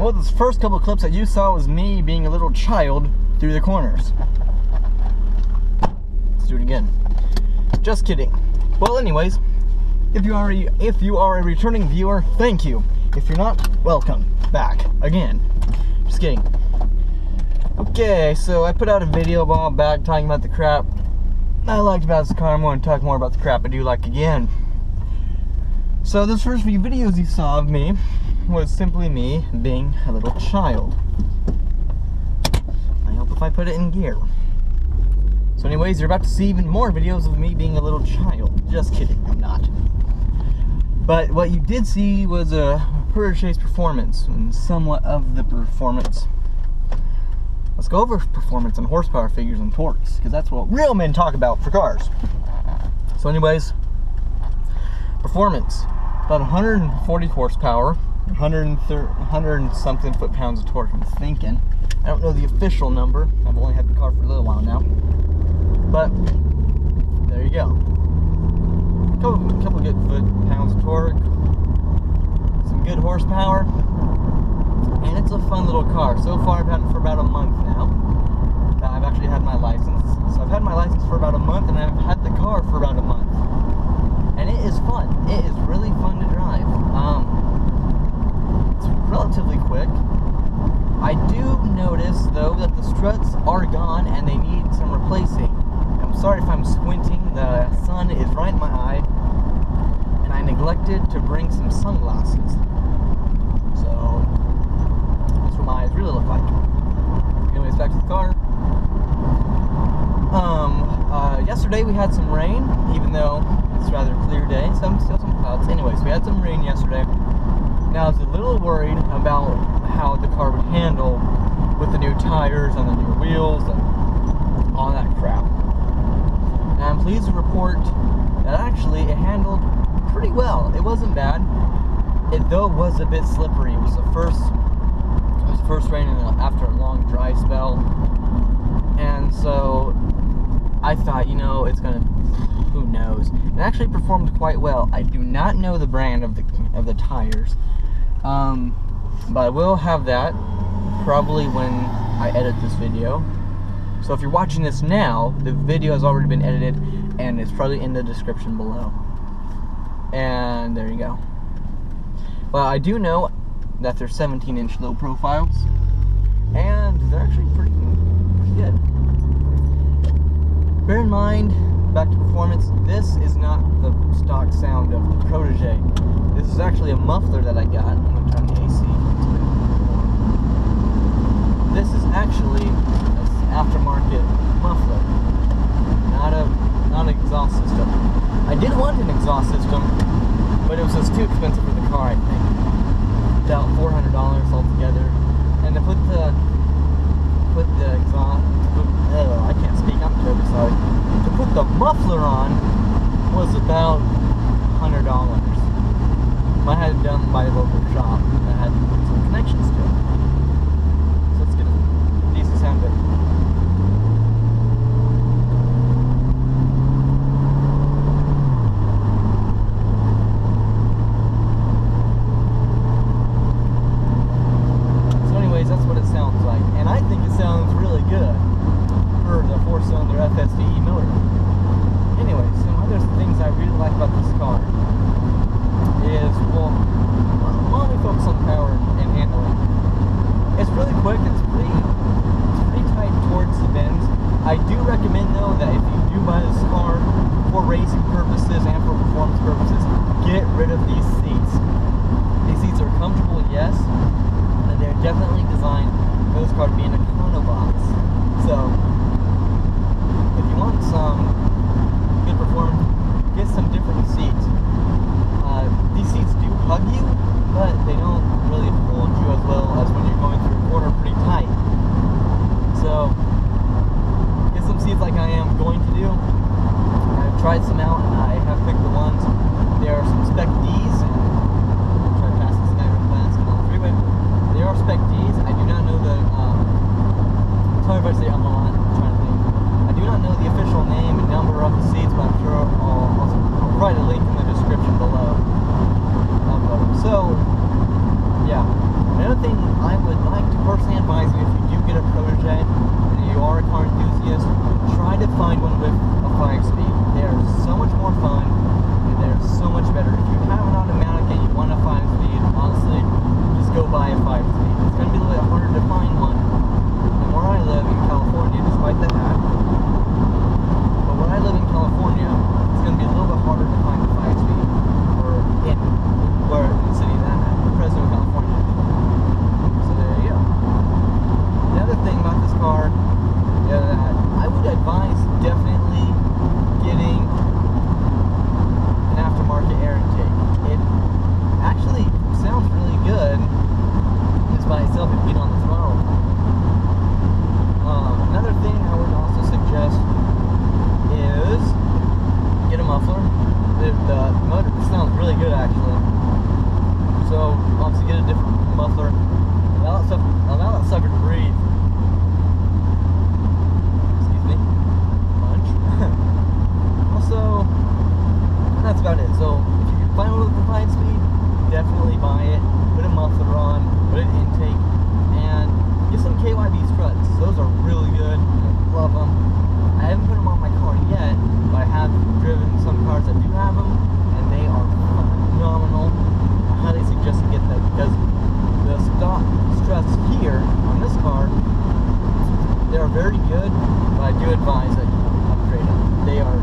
Well, those first couple of clips that you saw was me being a little child through the corners. Let's do it again. Just kidding. Well, anyways, if you are a returning viewer, thank you. If you're not, welcome back again. Just kidding. Okay, so I put out a video a while back talking about the crap I liked about this car. I'm going to talk more about the crap I do like again. So those first few videos you saw of me was simply me being a little child. I hope if I put it in gear. So anyways, you're about to see even more videos of me being a little child. Just kidding, I'm not. But what you did see was a Protege's performance, and somewhat of the performance. Let's go over performance and horsepower figures and torques, because that's what real men talk about for cars. So anyways, performance. About 140 horsepower, 100 something foot-pounds of torque, I'm thinking. I don't know the official number. I've only had the car for a little while now. But, there you go. A couple good foot-pounds of torque. Some good horsepower. And it's a fun little car. So far, I've had it for about a month now. I've actually had my license. So I've had my license for about a month, and I've had the car for about a month. And it is fun. It is really fun to drive. It's relatively quick. I do notice, though, that the struts are gone and they need some replacing. I'm sorry if I'm squinting. The sun is right in my eye. And I neglected to bring some sunglasses. So, that's what my eyes really look like. Anyways, back to the car. Yesterday we had some rain, even though it's a rather clear day, still some clouds. Anyways, we had some rain yesterday. Now I was a little worried about how the car would handle with the new tires and the new wheels and all that crap. And I'm pleased to report that actually it handled pretty well. It wasn't bad. It though was a bit slippery. It was the first rain after a long dry spell. And so I thought, you know, it's gonna, who knows. It actually performed quite well. I do not know the brand of the tires. But I will have that probably when I edit this video. So if you're watching this now, the video has already been edited and it's probably in the description below. And there you go. Well, I do know that they're 17-inch low profiles, and they're actually pretty good. Bear in mind, back to performance, this is not the stock sound of the Protege. This is actually a muffler that I got. I'm going to turn the AC. This is actually an aftermarket muffler, not an exhaust system. I did want an exhaust system, but it was just too expensive for the car, I think. About $400 altogether. And to put the exhaust, I can't speak, I'm terribly sorry. To put the muffler on was about $100. I had it done by a local shop that had some connections to it. So let's get a decent sound bit. That's what it sounds like, and I think it sounds really good for the 4-cylinder FSDE motor. Anyway, some other things I really like about this car is, well, why don't we focus on power and handling? It's really quick, it's pretty tight towards the bends. I do recommend, though, that if you do buy this car for racing purposes and for performance purposes, get rid of these seats. These seats are comfortable, yes, they're definitely designed for this car to be in a tonneau box. So, if you want some good performance, get some different seats. These seats do hug you, but they don't really hold you as well as when you're going through a corner pretty tight. So, get some seats like I am going to do. I've tried some out and I have picked the ones. There are some Spec Ds, and I'll try to pass this guy real fast and on the freeway. They are Spec Ds. I do not know the, tell me if I say I'm trying to think. I do not know the official name and number of the seats, but I'm sure I'll provide a link in the description below. So, yeah. Another thing I The motor sounds really good actually. So obviously get a different muffler. Allow that sucker to breathe. Excuse me. Punch. Also, that's about it. So if you can find one with the 5-speed, definitely buy it. Put a muffler on, put an intake, and get some KYB struts. Those are really good. I love them. I haven't put them on my car yet, but I have driven some cars that do have them, and they are phenomenal. I highly suggest you get them because the stock struts here on this car, they are very good, but I do advise that you upgrade them. They are